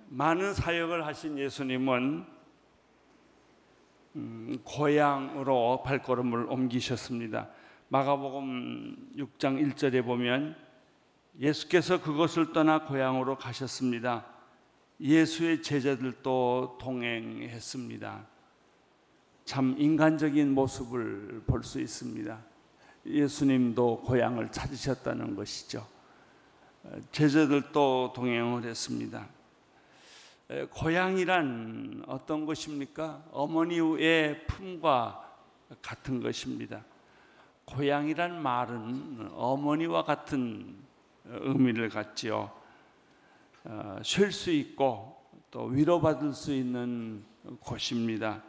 많은 사역을 하신 예수님은 고향으로 발걸음을 옮기셨습니다. 마가복음 6장 1절에 보면 예수께서 그곳을 떠나 고향으로 가셨습니다. 예수의 제자들도 동행했습니다. 참 인간적인 모습을 볼 수 있습니다. 예수님도 고향을 찾으셨다는 것이죠. 제자들도 동행을 했습니다. 고향이란 어떤 것입니까? 어머니의 품과 같은 것입니다. 고향이란 말은 어머니와 같은 의미를 갖지요. 쉴 수 있고 또 위로받을 수 있는 곳입니다.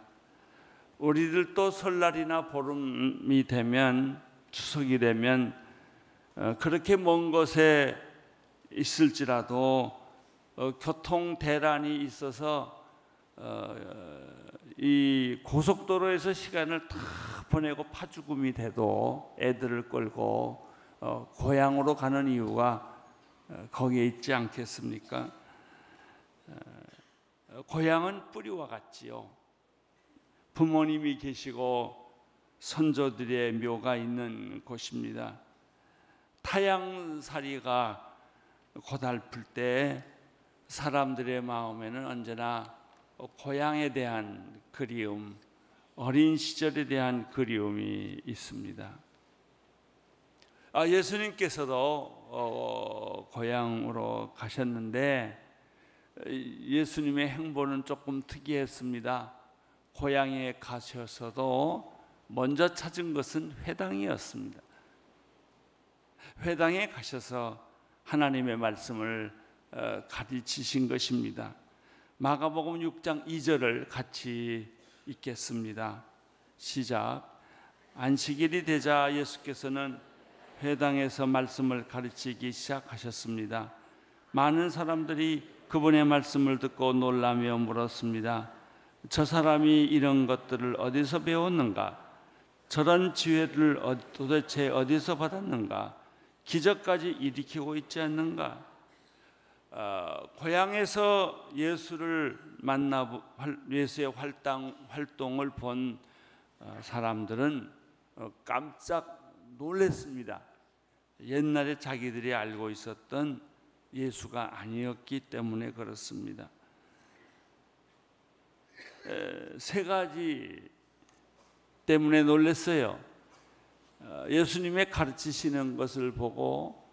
우리들도 설날이나 보름이 되면, 추석이 되면 그렇게 먼 곳에 있을지라도 교통 대란이 있어서 이 고속도로에서 시간을 다 보내고 파죽음이 돼도 애들을 끌고 고향으로 가는 이유가 거기에 있지 않겠습니까? 고향은 뿌리와 같지요. 부모님이 계시고 선조들의 묘가 있는 곳입니다. 타향살이가 고달플 때 사람들의 마음에는 언제나 고향에 대한 그리움, 어린 시절에 대한 그리움이 있습니다. 예수님께서도 고향으로 가셨는데 예수님의 행보는 조금 특이했습니다. 고향에 가셔서도 먼저 찾은 것은 회당이었습니다. 회당에 가셔서 하나님의 말씀을 가르치신 것입니다. 마가복음 6장 2절을 같이 읽겠습니다. 시작. 안식일이 되자 예수께서는 회당에서 말씀을 가르치기 시작하셨습니다. 많은 사람들이 그분의 말씀을 듣고 놀라며 물었습니다. 저 사람이 이런 것들을 어디서 배웠는가? 저런 지혜를 도대체 어디서 받았는가? 기적까지 일으키고 있지 않는가? 고향에서 예수를 예수의 활동을 본 사람들은 깜짝 놀랐습니다. 옛날에 자기들이 알고 있었던 예수가 아니었기 때문에 그렇습니다. 세 가지 때문에 놀랐어요. 예수님의 가르치시는 것을 보고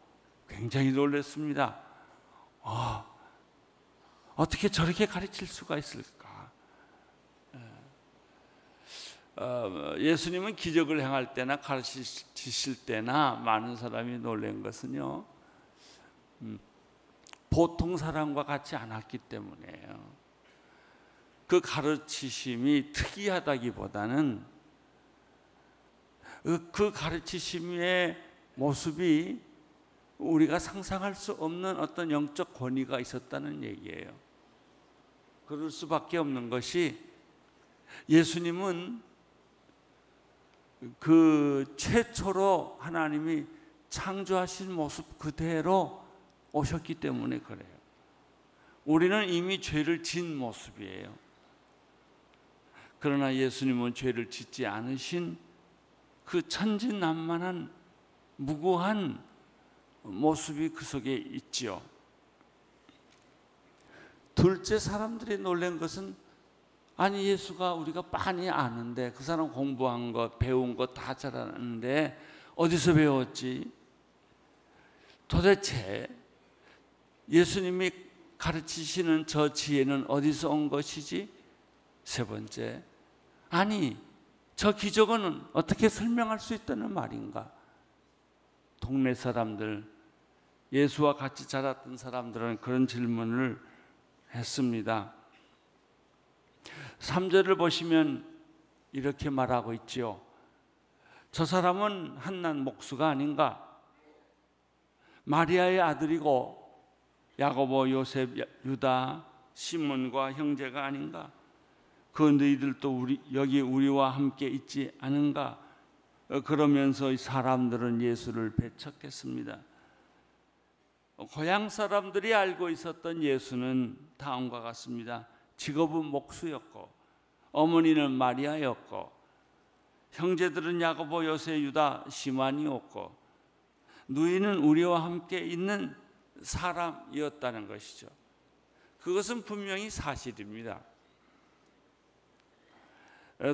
굉장히 놀랐습니다. 어떻게 저렇게 가르칠 수가 있을까? 예수님은 기적을 행할 때나 가르치실 때나 많은 사람이 놀란 것은요, 보통 사람과 같지 않았기 때문이에요. 그 가르치심이 특이하다기보다는 그 가르치심의 모습이 우리가 상상할 수 없는 어떤 영적 권위가 있었다는 얘기예요. 그럴 수밖에 없는 것이 예수님은 그 최초로 하나님이 창조하신 모습 그대로 오셨기 때문에 그래요. 우리는 이미 죄를 지은 모습이에요. 그러나 예수님은 죄를 짓지 않으신 그 천진난만한 무고한 모습이 그 속에 있지요. 둘째, 사람들이 놀란 것은 아니 예수가 우리가 많이 아는데, 그 사람 공부한 것 배운 것 다 잘 아는데 어디서 배웠지? 도대체 예수님이 가르치시는 저 지혜는 어디서 온 것이지? 세 번째, 아니 저 기적은 어떻게 설명할 수 있다는 말인가? 동네 사람들, 예수와 같이 자랐던 사람들은 그런 질문을 했습니다. 3절을 보시면 이렇게 말하고 있지요. 저 사람은 한낱 목수가 아닌가? 마리아의 아들이고 야고보, 요셉, 유다, 시몬과 형제가 아닌가? 그 너희들도 여기 우리와 함께 있지 않은가? 그러면서 사람들은 예수를 배척했습니다. 고향 사람들이 알고 있었던 예수는 다음과 같습니다. 직업은 목수였고, 어머니는 마리아였고, 형제들은 야고보, 요세, 유다, 시몬이었고, 누이는 우리와 함께 있는 사람이었다는 것이죠. 그것은 분명히 사실입니다.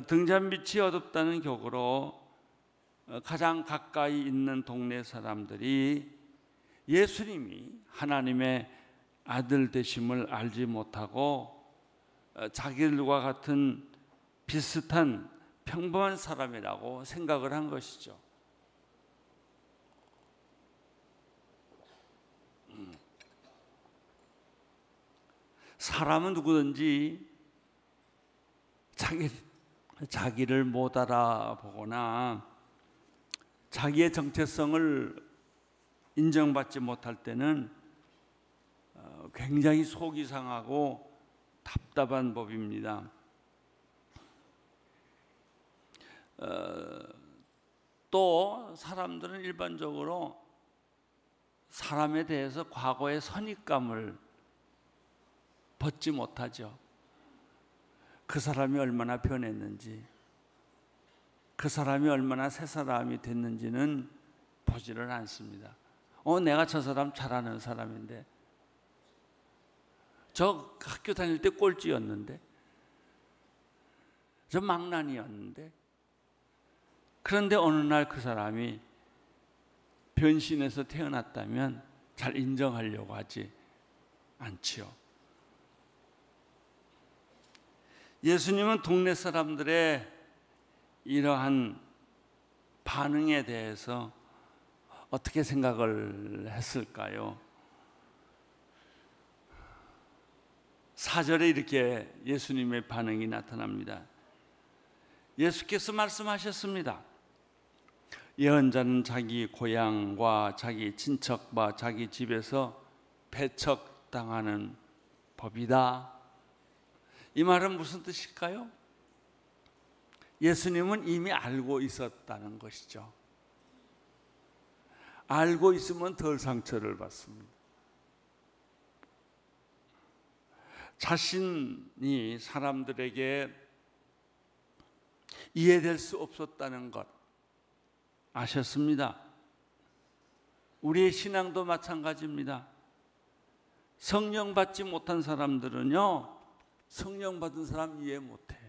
등잔빛이 어둡다는 격으로 가장 가까이 있는 동네 사람들이 예수님이 하나님의 아들 되심을 알지 못하고 자기들과 같은 비슷한 평범한 사람이라고 생각을 한 것이죠. 사람은 누구든지 자기를 못 알아보거나 자기의 정체성을 인정받지 못할 때는 굉장히 속이 상하고 답답한 법입니다. 또 사람들은 일반적으로 사람에 대해서 과거의 선입감을 벗지 못하죠. 그 사람이 얼마나 변했는지, 그 사람이 얼마나 새 사람이 됐는지는 보지를 않습니다. 내가 저 사람 잘 아는 사람인데, 저 학교 다닐 때 꼴찌였는데, 저 망나니였는데, 그런데 어느 날 그 사람이 변신해서 태어났다면 잘 인정하려고 하지 않지요. 예수님은 동네 사람들의 이러한 반응에 대해서 어떻게 생각을 했을까요? 4절에 이렇게 예수님의 반응이 나타납니다. 예수께서 말씀하셨습니다. 예언자는 자기 고향과 자기 친척과 자기 집에서 배척당하는 법이다. 이 말은 무슨 뜻일까요? 예수님은 이미 알고 있었다는 것이죠. 알고 있으면 덜 상처를 받습니다. 자신이 사람들에게 이해될 수 없었다는 것 아셨습니다. 우리의 신앙도 마찬가지입니다. 성령 받지 못한 사람들은요, 성령 받은 사람 이해 못해요.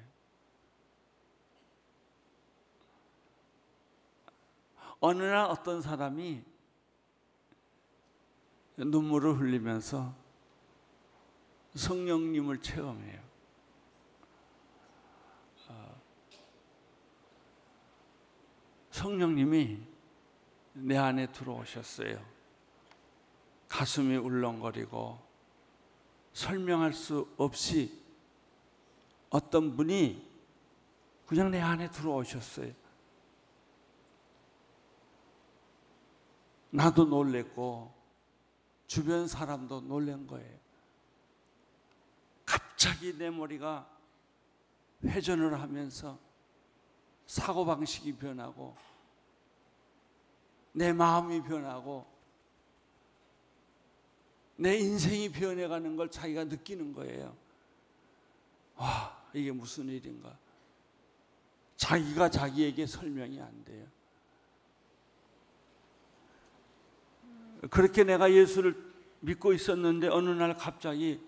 어느 날 어떤 사람이 눈물을 흘리면서 성령님을 체험해요. 성령님이 내 안에 들어오셨어요. 가슴이 울렁거리고 설명할 수 없이 어떤 분이 그냥 내 안에 들어오셨어요. 나도 놀랬고 주변 사람도 놀란 거예요. 갑자기 내 머리가 회전을 하면서 사고방식이 변하고 내 마음이 변하고 내 인생이 변해가는 걸 자기가 느끼는 거예요. 와, 이게 무슨 일인가. 자기가 자기에게 설명이 안 돼요. 그렇게 내가 예수를 믿고 있었는데 어느 날 갑자기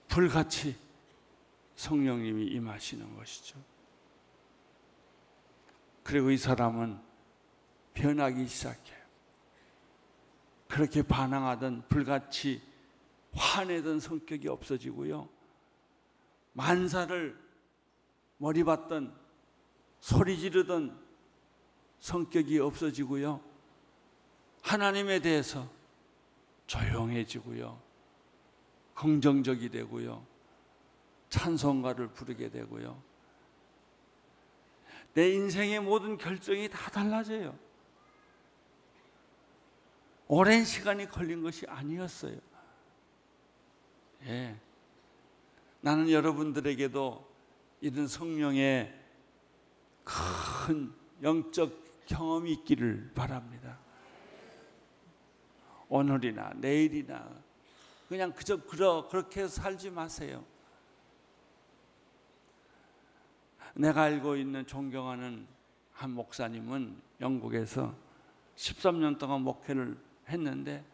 불같이 성령님이 임하시는 것이죠. 그리고 이 사람은 변하기 시작해요. 그렇게 반항하던 불같이 화내던 성격이 없어지고요. 만사를 머리 받던 소리 지르던 성격이 없어지고요. 하나님에 대해서 조용해지고요. 긍정적이 되고요. 찬송가를 부르게 되고요. 내 인생의 모든 결정이 다 달라져요. 오랜 시간이 걸린 것이 아니었어요. 예. 나는 여러분들에게도 이런 성령의 큰 영적 경험이 있기를 바랍니다. 오늘이나 내일이나 그냥 그저 그렇게 살지 마세요. 내가 알고 있는 존경하는 한 목사님은 영국에서 13년 동안 목회를 했는데,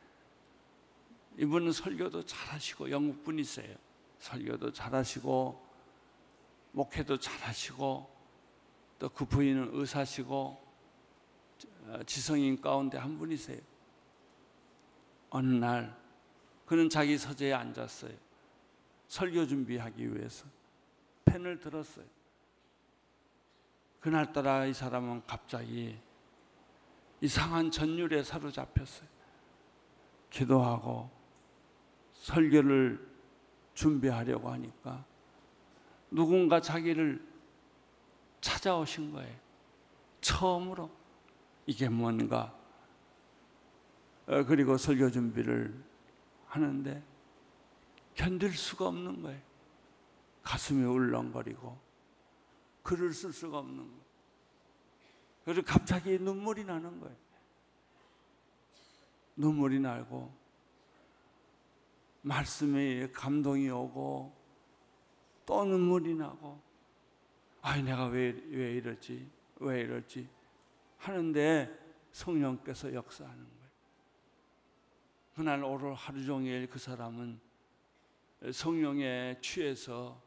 이분은 설교도 잘하시고, 영국 분이세요. 설교도 잘하시고 목회도 잘하시고, 또 그 부인은 의사시고 지성인 가운데 한 분이세요. 어느 날 그는 자기 서재에 앉았어요. 설교 준비하기 위해서 펜을 들었어요. 그날따라 이 사람은 갑자기 이상한 전율에 사로잡혔어요. 기도하고 설교를 준비하려고 하니까 누군가 자기를 찾아오신 거예요. 처음으로. 이게 뭔가. 그리고 설교 준비를 하는데 견딜 수가 없는 거예요. 가슴이 울렁거리고 글을 쓸 수가 없는 거예요. 그래서 갑자기 눈물이 나는 거예요. 눈물이 나고 말씀에 감동이 오고 또 눈물이 나고, 아이 내가 왜 이러지 하는데 성령께서 역사하는 거예요. 그날 오늘 하루 종일 그 사람은 성령에 취해서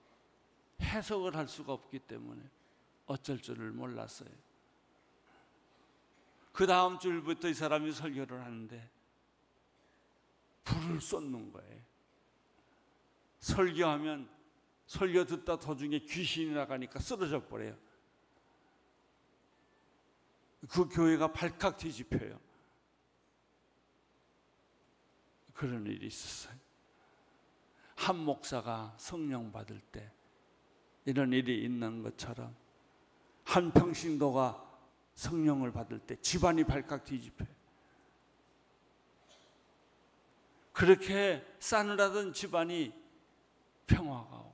해석을 할 수가 없기 때문에 어쩔 줄을 몰랐어요. 그 다음 주일부터 이 사람이 설교를 하는데 불을 쏟는 거예요. 설교하면 설교 듣다 도중에 귀신이 나가니까 쓰러져 버려요. 그 교회가 발칵 뒤집혀요. 그런 일이 있었어요. 한 목사가 성령 받을 때 이런 일이 있는 것처럼 한 평신도가 성령을 받을 때 집안이 발칵 뒤집혀요. 그렇게 싸늘하던 집안이 평화가 오고,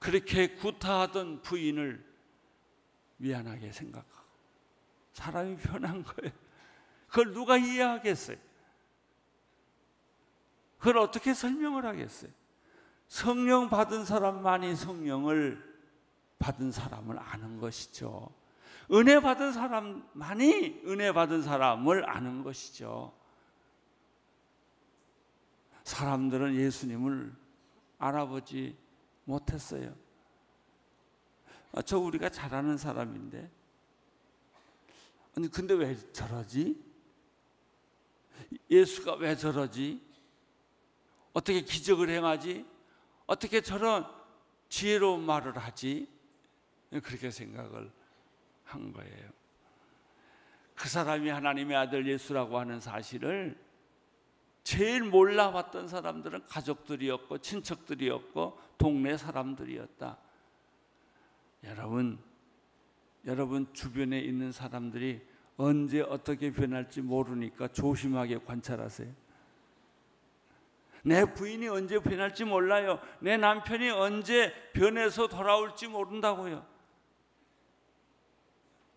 그렇게 구타하던 부인을 미안하게 생각하고 사람이 변한 거예요. 그걸 누가 이해하겠어요? 그걸 어떻게 설명을 하겠어요? 성령 받은 사람만이 성령을 받은 사람을 아는 것이죠. 은혜 받은 사람만이 은혜 받은 사람을 아는 것이죠. 사람들은 예수님을 알아보지 못했어요. 저 우리가 잘 아는 사람인데, 아니 근데 왜 저러지? 예수가 왜 저러지? 어떻게 기적을 행하지? 어떻게 저런 지혜로운 말을 하지? 그렇게 생각을 한 거예요. 그 사람이 하나님의 아들 예수라고 하는 사실을 제일 몰라봤던 사람들은 가족들이었고 친척들이었고 동네 사람들이었다. 여러분 주변에 있는 사람들이 언제 어떻게 변할지 모르니까 조심하게 관찰하세요. 내 부인이 언제 변할지 몰라요. 내 남편이 언제 변해서 돌아올지 모른다고요.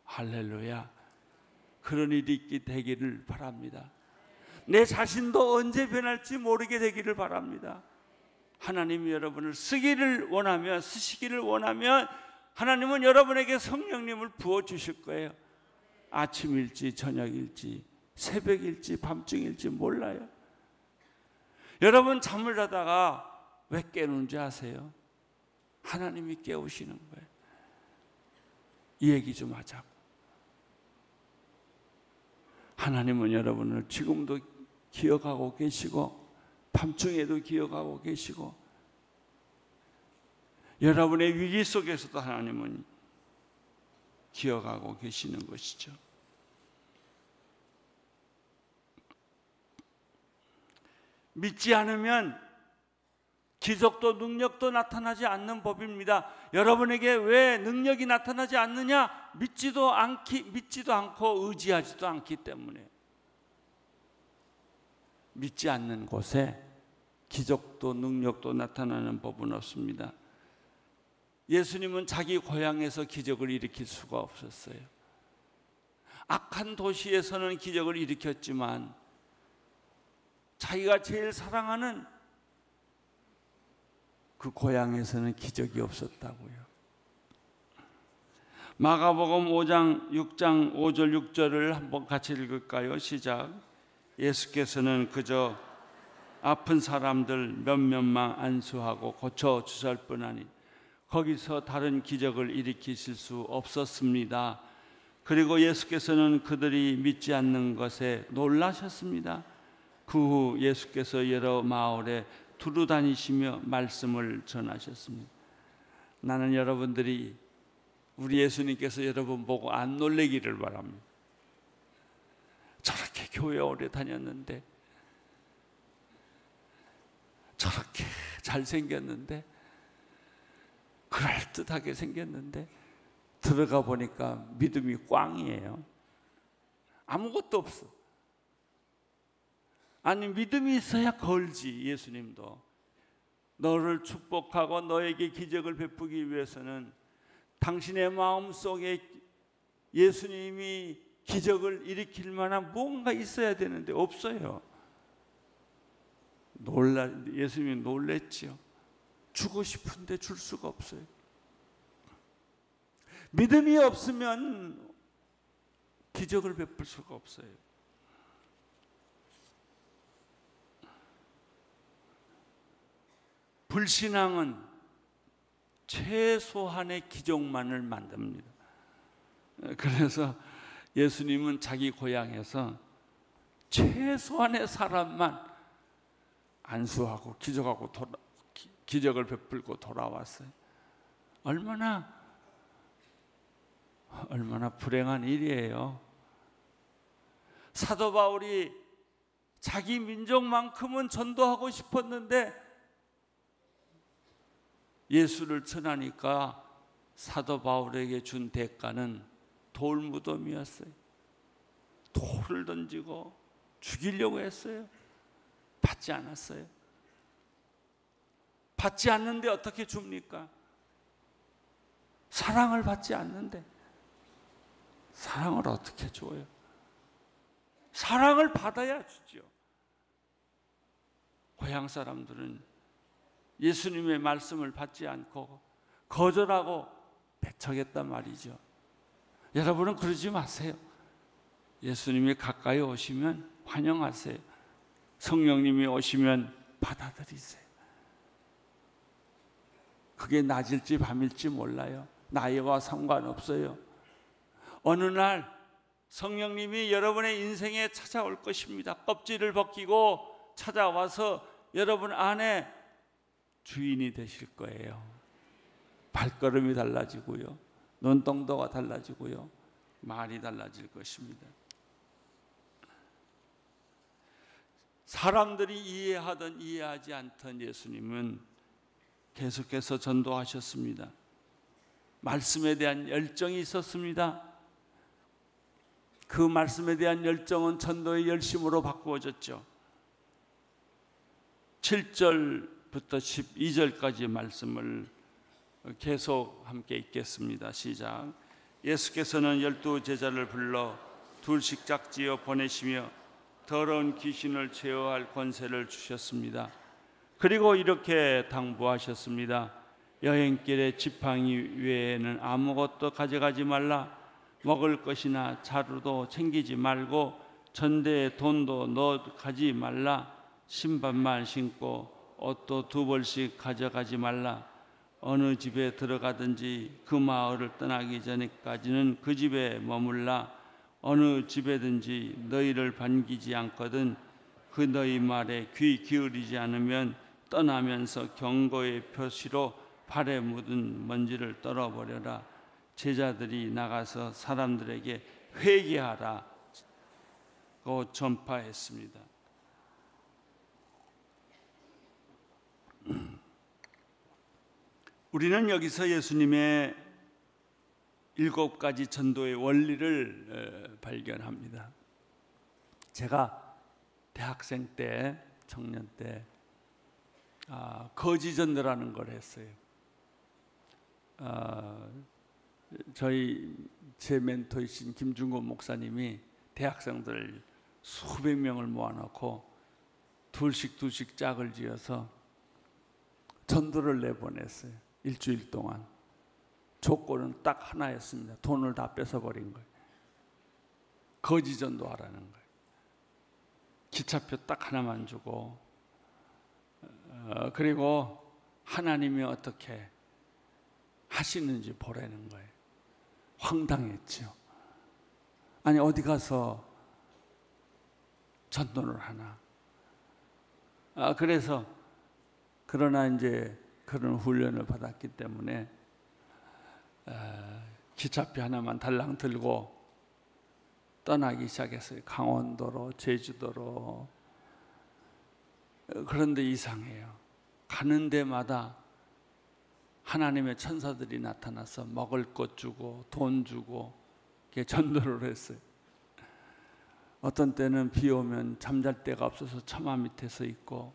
할렐루야. 그런 일이 되기를 바랍니다. 내 자신도 언제 변할지 모르게 되기를 바랍니다. 하나님이 여러분을 쓰시기를 원하면 하나님은 여러분에게 성령님을 부어주실 거예요. 아침일지 저녁일지 새벽일지 밤중일지 몰라요. 여러분 잠을 자다가 왜 깨우는지 아세요? 하나님이 깨우시는 거예요. 이 얘기 좀 하자고. 하나님은 여러분을 지금도 기억하고 계시고 밤중에도 기억하고 계시고, 여러분의 위기 속에서도 하나님은 기억하고 계시는 것이죠. 믿지 않으면 기적도 능력도 나타나지 않는 법입니다. 여러분에게 왜 능력이 나타나지 않느냐? 믿지도 않고 의지하지도 않기 때문에. 믿지 않는 곳에 기적도 능력도 나타나는 법은 없습니다. 예수님은 자기 고향에서 기적을 일으킬 수가 없었어요. 악한 도시에서는 기적을 일으켰지만 자기가 제일 사랑하는 그 고향에서는 기적이 없었다고요. 마가복음 5장 6장 5절 6절을 한번 같이 읽을까요? 시작. 예수께서는 그저 아픈 사람들 몇몇만 안수하고 고쳐 주실 뿐 아니 거기서 다른 기적을 일으키실 수 없었습니다. 그리고 예수께서는 그들이 믿지 않는 것에 놀라셨습니다. 그 후 예수께서 여러 마을에 두루 다니시며 말씀을 전하셨습니다. 나는 여러분들이 우리 예수님께서 여러분 보고 안 놀래기를 바랍니다. 저렇게 교회 오래 다녔는데, 저렇게 잘생겼는데, 그럴듯하게 생겼는데 들어가 보니까 믿음이 꽝이에요. 아무것도 없어. 아니, 믿음이 있어야 걸지. 예수님도 너를 축복하고 너에게 기적을 베푸기 위해서는 당신의 마음속에 예수님이 기적을 일으킬 만한 뭔가 있어야 되는데 없어요. 예수님이 놀랬지요. 주고 싶은데 줄 수가 없어요. 믿음이 없으면 기적을 베풀 수가 없어요. 불신앙은 최소한의 기적만을 만듭니다. 그래서 예수님은 자기 고향에서 최소한의 사람만 안수하고 기적을 베풀고 돌아왔어요. 얼마나 불행한 일이에요. 사도 바울이 자기 민족만큼은 전도하고 싶었는데 예수를 전하니까 사도 바울에게 준 대가는 돌무덤이었어요. 돌을 던지고 죽이려고 했어요. 받지 않았어요. 받지 않는데 어떻게 줍니까? 사랑을 받지 않는데 사랑을 어떻게 줘요? 사랑을 받아야 주죠. 고향 사람들은 예수님의 말씀을 받지 않고 거절하고 배척했단 말이죠. 여러분은 그러지 마세요. 예수님이 가까이 오시면 환영하세요. 성령님이 오시면 받아들이세요. 그게 낮일지 밤일지 몰라요. 나이와 상관없어요. 어느 날 성령님이 여러분의 인생에 찾아올 것입니다. 껍질을 벗기고 찾아와서 여러분 안에 주인이 되실 거예요. 발걸음이 달라지고요, 눈동도가 달라지고요, 말이 달라질 것입니다. 사람들이 이해하든 이해하지 않던 예수님은 계속해서 전도하셨습니다. 말씀에 대한 열정이 있었습니다. 그 말씀에 대한 열정은 전도의 열심으로 바꾸어졌죠. 7절부터 12절까지 말씀을 계속 함께 읽겠습니다. 시작. 예수께서는 12 제자를 불러 둘씩 짝지어 보내시며 더러운 귀신을 제어할 권세를 주셨습니다. 그리고 이렇게 당부하셨습니다. 여행길에 지팡이 외에는 아무것도 가져가지 말라. 먹을 것이나 자루도 챙기지 말고 전대에 돈도 넣어 가지 말라. 신발만 신고 옷도 2벌씩 가져가지 말라. 어느 집에 들어가든지 그 마을을 떠나기 전까지는 그 집에 머물라. 어느 집에든지 너희를 반기지 않거든 그 너희 말에 귀 기울이지 않으면 떠나면서 경고의 표시로 발에 묻은 먼지를 떨어버려라. 제자들이 나가서 사람들에게 회개하라고 전파했습니다. 우리는 여기서 예수님의 7가지 전도의 원리를 발견합니다. 제가 대학생 때, 청년 때 거지전도라는 걸 했어요. 저희 제 멘토이신 김중곤 목사님이 대학생들 수백 명을 모아놓고 둘씩 짝을 지어서 전도를 내보냈어요. 일주일 동안. 조건은 딱 하나였습니다. 돈을 다 뺏어버린 거예요. 거지 전도하라는 거예요. 기차표 딱 하나만 주고, 그리고 하나님이 어떻게 하시는지 보라는 거예요. 황당했죠. 아니 어디 가서 전도를 하나. 그래서 그러나 이제 그런 훈련을 받았기 때문에 기차표 하나만 달랑 들고 떠나기 시작했어요. 강원도로, 제주도로. 그런데 이상해요. 가는 데마다 하나님의 천사들이 나타나서 먹을 것 주고 돈 주고 이렇게 전도를 했어요. 어떤 때는 비 오면 잠잘 데가 없어서 처마 밑에서 있고,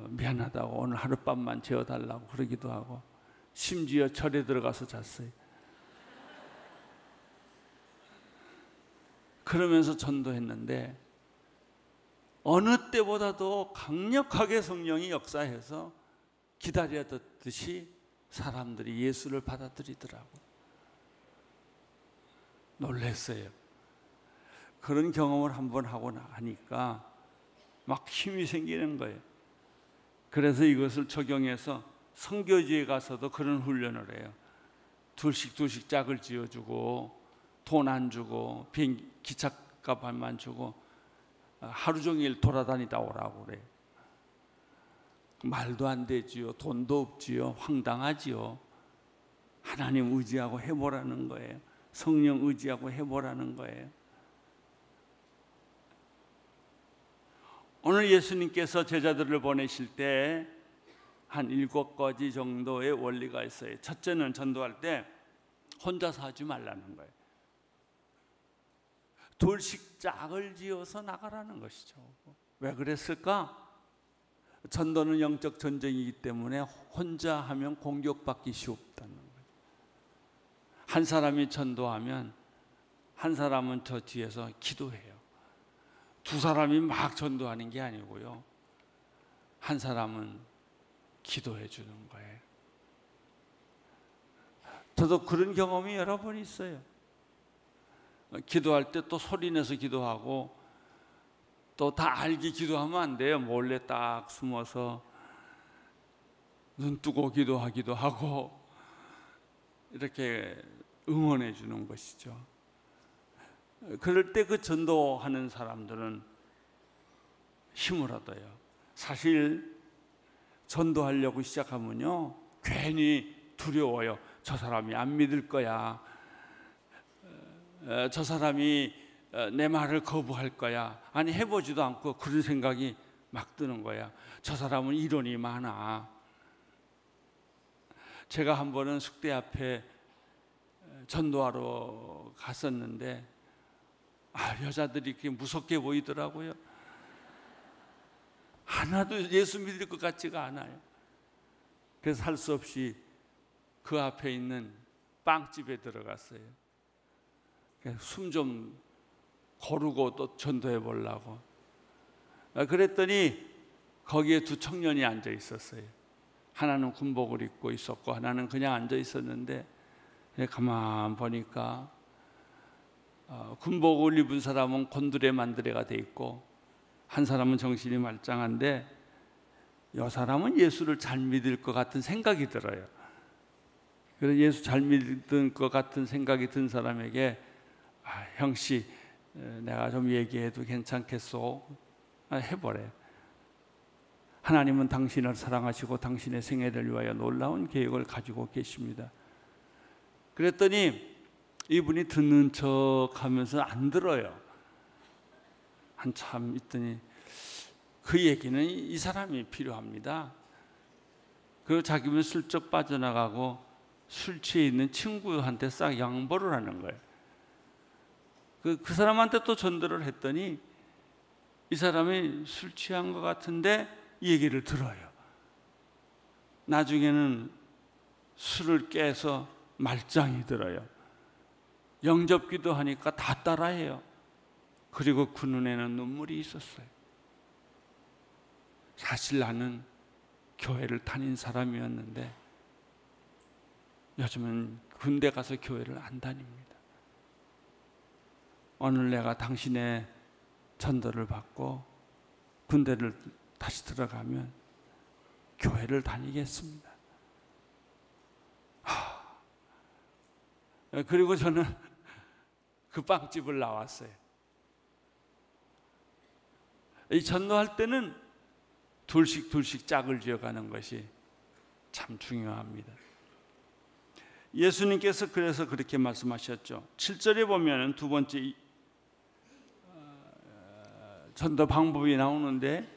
미안하다고 오늘 하룻밤만 재워달라고 그러기도 하고, 심지어 절에 들어가서 잤어요. 그러면서 전도했는데 어느 때보다도 강력하게 성령이 역사해서 기다렸듯이 사람들이 예수를 받아들이더라고요. 놀랐어요. 그런 경험을 한번 하고 나니까 막 힘이 생기는 거예요. 그래서 이것을 적용해서 선교지에 가서도 그런 훈련을 해요. 둘씩 짝을 지어주고 돈 안 주고 비행기 기차값만 주고 하루 종일 돌아다니다 오라고 그래요. 말도 안 되지요. 돈도 없지요. 황당하지요. 하나님 의지하고 해보라는 거예요. 성령 의지하고 해보라는 거예요. 오늘 예수님께서 제자들을 보내실 때 한 7가지 정도의 원리가 있어요. 첫째는 전도할 때 혼자서 하지 말라는 거예요. 둘씩 짝을 지어서 나가라는 것이죠. 왜 그랬을까? 전도는 영적 전쟁이기 때문에 혼자 하면 공격받기 쉽다는 거예요. 한 사람이 전도하면 한 사람은 저 뒤에서 기도해요. 두 사람이 막 전도하는 게 아니고요. 한 사람은 기도해 주는 거예요. 저도 그런 경험이 여러 번 있어요. 기도할 때 또 소리내서 기도하고 또 다 알게 기도하면 안 돼요. 몰래 딱 숨어서 눈 뜨고 기도하기도 하고 이렇게 응원해 주는 것이죠. 그럴 때 그 전도하는 사람들은 힘을 얻어요. 사실 전도하려고 시작하면요 괜히 두려워요. 저 사람이 안 믿을 거야. 저 사람이 내 말을 거부할 거야. 아니 해보지도 않고 그런 생각이 막 드는 거야. 저 사람은 이론이 많아. 제가 한 번은 숙대 앞에 전도하러 갔었는데 여자들이 그렇게 무섭게 보이더라고요. 하나도 예수 믿을 것 같지가 않아요. 그래서 할 수 없이 그 앞에 있는 빵집에 들어갔어요. 숨 좀 고르고 또 전도해 보려고. 그랬더니 거기에 두 청년이 앉아 있었어요. 하나는 군복을 입고 있었고 하나는 그냥 앉아 있었는데 가만 보니까 군복을 입은 사람은 곤드레 만드레가 돼 있고 한 사람은 정신이 말짱한데 이 사람은 예수를 잘 믿을 것 같은 생각이 들어요. 그래서 예수 잘 믿을 것 같은 생각이 든 사람에게 형씨 내가 좀 얘기해도 괜찮겠소? 해보래. 하나님은 당신을 사랑하시고 당신의 생애를 위하여 놀라운 계획을 가지고 계십니다. 그랬더니 이분이 듣는 척 하면서 안 들어요. 한참 있더니 그 얘기는 이 사람이 필요합니다. 그리고 자기는 슬쩍 빠져나가고 술 취해 있는 친구한테 싹 양보를 하는 거예요. 그 사람한테 또 전도를 했더니 이 사람이 술 취한 것 같은데 이 얘기를 들어요. 나중에는 술을 깨서 말짱이 들어요. 영접기도 하니까 다 따라해요. 그리고 그 눈에는 눈물이 있었어요. 사실 나는 교회를 다닌 사람이었는데 요즘은 군대 가서 교회를 안 다닙니다. 오늘 내가 당신의 전도를 받고 군대를 다시 들어가면 교회를 다니겠습니다. 그리고 저는 그 빵집을 나왔어요. 이 전도할 때는 둘씩 짝을 지어가는 것이 참 중요합니다. 예수님께서 그래서 그렇게 말씀하셨죠. 7절에 보면 두 번째 전도 방법이 나오는데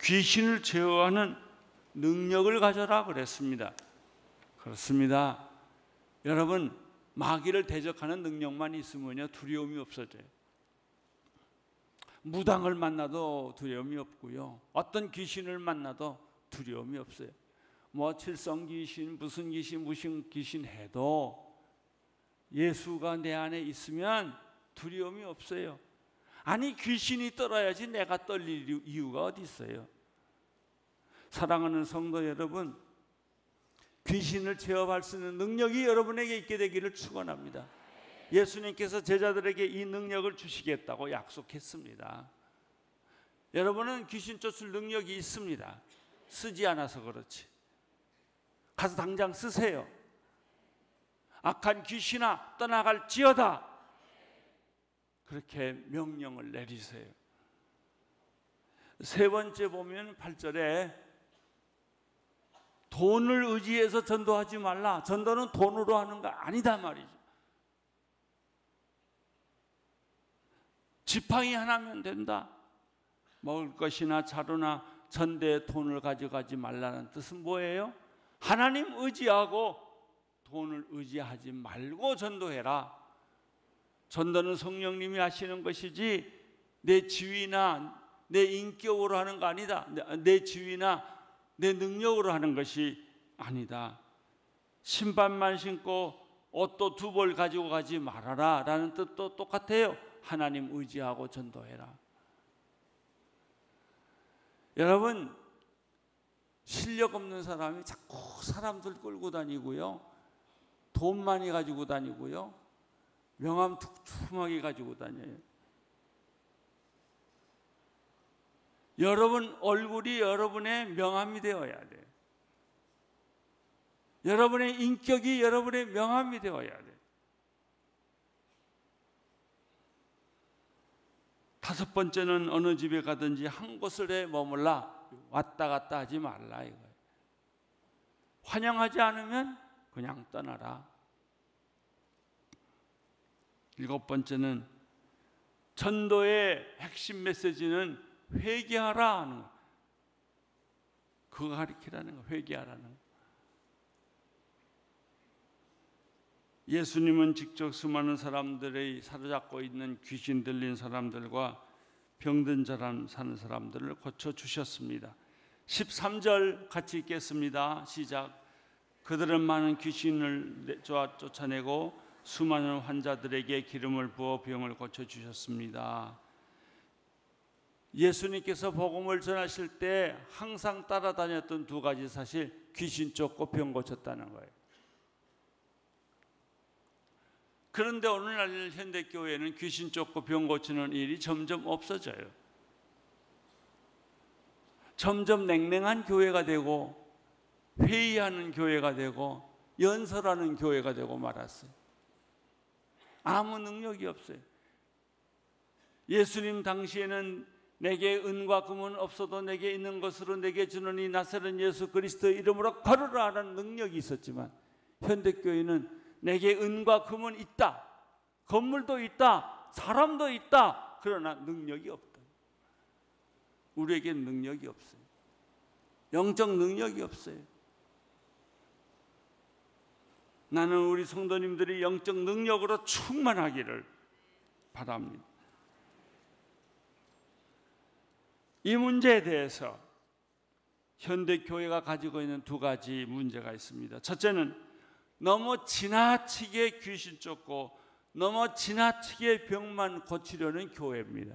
귀신을 제어하는 능력을 가져라 그랬습니다. 그렇습니다. 여러분, 마귀를 대적하는 능력만 있으면요 두려움이 없어져요. 무당을 만나도 두려움이 없고요, 어떤 귀신을 만나도 두려움이 없어요. 뭐 칠성 귀신, 무슨 귀신 해도 예수가 내 안에 있으면 두려움이 없어요. 아니, 귀신이 떨어야지 내가 떨릴 이유가 어디 있어요? 사랑하는 성도 여러분, 귀신을 제어할 수 있는 능력이 여러분에게 있게 되기를 축원합니다. 예수님께서 제자들에게 이 능력을 주시겠다고 약속했습니다. 여러분은 귀신 쫓을 능력이 있습니다. 쓰지 않아서 그렇지. 가서 당장 쓰세요. 악한 귀신아 떠나갈지어다, 그렇게 명령을 내리세요. 세 번째 보면 8절에 돈을 의지해서 전도하지 말라. 전도는 돈으로 하는 거 아니다 말이죠. 지팡이 하나면 된다. 먹을 것이나 자루나 전대에 돈을 가져가지 말라는 뜻은 뭐예요? 하나님 의지하고 돈을 의지하지 말고 전도해라. 전도는 성령님이 하시는 것이지 내 지위나 내 인격으로 하는 거 아니다. 내 지위나 내 능력으로 하는 것이 아니다. 신발만 신고 옷도 2벌 가지고 가지 말아라 라는 뜻도 똑같아요. 하나님 의지하고 전도해라. 여러분, 실력 없는 사람이 자꾸 사람들 끌고 다니고요, 돈 많이 가지고 다니고요, 명함 툭툭하게 가지고 다녀요. 여러분 얼굴이 여러분의 명함이 되어야 돼요. 여러분의 인격이 여러분의 명함이 되어야 돼요. 다섯 번째는 어느 집에 가든지 한 곳에 머물라. 왔다 갔다 하지 말라 이거예요. 환영하지 않으면 그냥 떠나라. 일곱 번째는 전도의 핵심 메시지는 회개하라 하는 거. 그거 가르치라는 거, 회개하라는 거. 예수님은 직접 수많은 사람들의 사로잡고 있는 귀신 들린 사람들과 병든 사는 사람들을 고쳐주셨습니다. 13절 같이 읽겠습니다. 시작. 그들은 많은 귀신을 쫓아내고 수많은 환자들에게 기름을 부어 병을 고쳐주셨습니다. 예수님께서 복음을 전하실 때 항상 따라다녔던 두 가지 사실, 귀신 쫓고 병 고쳤다는 거예요. 그런데 오늘날 현대교회는 귀신 쫓고 병 고치는 일이 점점 없어져요. 점점 냉랭한 교회가 되고 회의하는 교회가 되고 연설하는 교회가 되고 말았어요. 아무 능력이 없어요. 예수님 당시에는 내게 은과 금은 없어도 내게 있는 것으로 내게 주노니 나사렛 예수 그리스도의 이름으로 걸으라 하는 능력이 있었지만, 현대교회는 내게 은과 금은 있다, 건물도 있다, 사람도 있다, 그러나 능력이 없다. 우리에게는 능력이 없어요. 영적 능력이 없어요. 나는 우리 성도님들이 영적 능력으로 충만하기를 바랍니다. 이 문제에 대해서 현대교회가 가지고 있는 두 가지 문제가 있습니다. 첫째는 너무 지나치게 귀신 쫓고 너무 지나치게 병만 고치려는 교회입니다.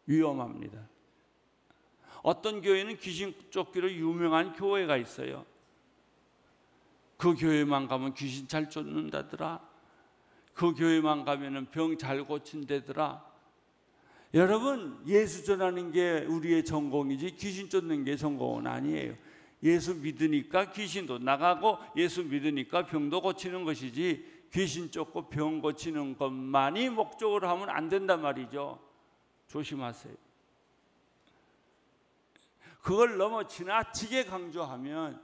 위험합니다. 어떤 교회는 귀신 쫓기로 유명한 교회가 있어요. 그 교회만 가면 귀신 잘 쫓는다더라. 그 교회만 가면 병 잘 고친다더라. 여러분, 예수 전하는 게 우리의 전공이지 귀신 쫓는 게 전공은 아니에요. 예수 믿으니까 귀신도 나가고 예수 믿으니까 병도 고치는 것이지, 귀신 쫓고 병 고치는 것만이 목적으로 하면 안 된단 말이죠. 조심하세요. 그걸 너무 지나치게 강조하면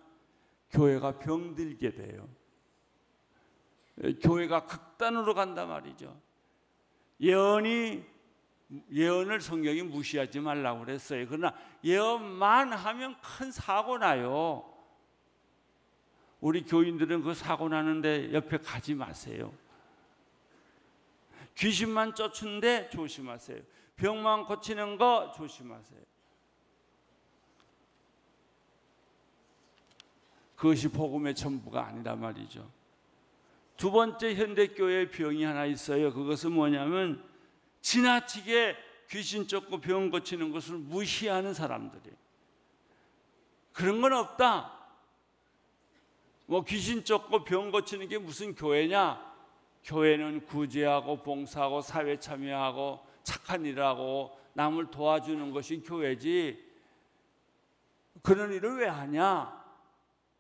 교회가 병들게 돼요. 교회가 극단으로 간단 말이죠. 예언을 성경이 무시하지 말라고 그랬어요. 그러나 예언만 하면 큰 사고 나요. 우리 교인들은 그 사고 나는데 옆에 가지 마세요. 귀신만 쫓는데 조심하세요. 병만 고치는 거 조심하세요. 그것이 복음의 전부가 아니란 말이죠. 두 번째 현대교회의 병이 하나 있어요. 그것은 뭐냐면 지나치게 귀신 쫓고 병 고치는 것을 무시하는 사람들이에요. 그런 건 없다. 뭐 귀신 쫓고 병 고치는 게 무슨 교회냐? 교회는 구제하고 봉사하고 사회 참여하고 착한 일을 하고 남을 도와주는 것이 교회지, 그런 일을 왜 하냐?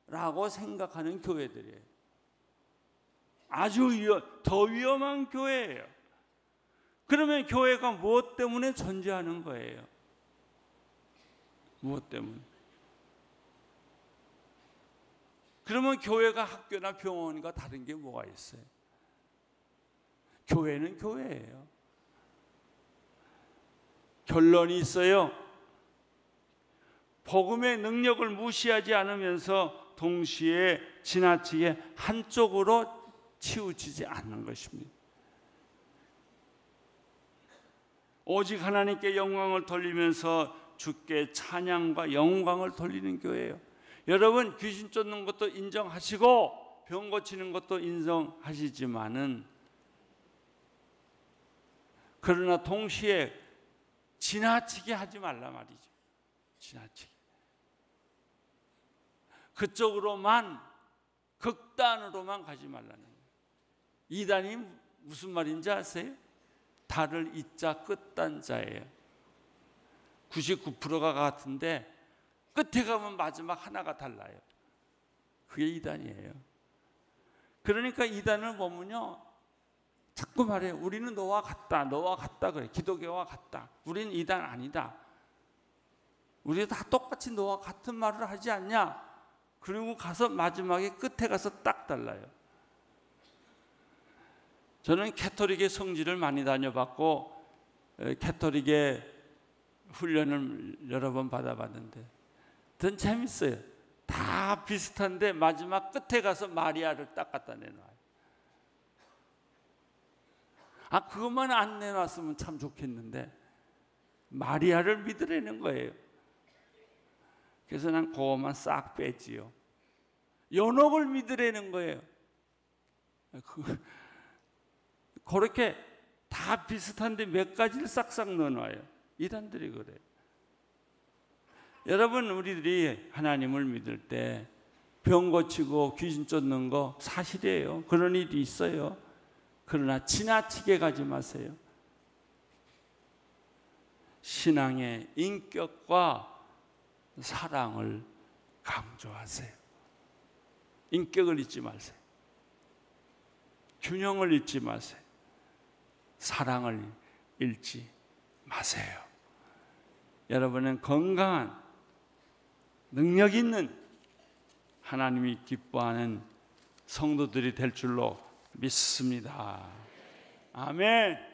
라고 생각하는 교회들이에요. 아주 더 위험한 교회예요. 그러면 교회가 무엇 때문에 존재하는 거예요? 무엇 때문에? 그러면 교회가 학교나 병원과 다른 게 뭐가 있어요? 교회는 교회예요. 결론이 있어요. 복음의 능력을 무시하지 않으면서 동시에 지나치게 한쪽으로 치우치지 않는 것입니다. 오직 하나님께 영광을 돌리면서 주께 찬양과 영광을 돌리는 교회예요. 여러분, 귀신 쫓는 것도 인정하시고 병 고치는 것도 인정하시지만은, 그러나 동시에 지나치게 하지 말라 말이죠. 지나치게. 그쪽으로만, 극단으로만 가지 말라는 거예요. 이단이 무슨 말인지 아세요? 달을 이자 끝단자예요. 99%가 같은데 끝에 가면 마지막 하나가 달라요. 그게 이단이에요. 그러니까 이단을 보면요, 자꾸 말해요. 우리는 너와 같다, 너와 같다 그래. 기독교와 같다. 우리는 이단 아니다. 우리 다 똑같이 너와 같은 말을 하지 않냐? 그리고 가서 마지막에 끝에 가서 딱 달라요. 저는 캐토릭의 성지를 많이 다녀봤고 캐토릭의 훈련을 여러 번 받아봤는데 전 재밌어요. 다 비슷한데 마지막 끝에 가서 마리아를 딱 갖다 내놔요. 그것만 안 내놨으면 참 좋겠는데 마리아를 믿으라는 거예요. 그래서 난 그것만 싹 빼지요. 연옥을 믿으라는 거예요. 그렇게 다 비슷한데 몇 가지를 싹싹 넣어놔요. 이단들이 그래요. 여러분, 우리들이 하나님을 믿을 때 병 고치고 귀신 쫓는 거 사실이에요. 그런 일이 있어요. 그러나 지나치게 가지 마세요. 신앙의 인격과 사랑을 강조하세요. 인격을 잊지 마세요. 균형을 잊지 마세요. 사랑을 잃지 마세요. 여러분은 건강한 능력 있는 하나님이 기뻐하는 성도들이 될 줄로 믿습니다. 아멘.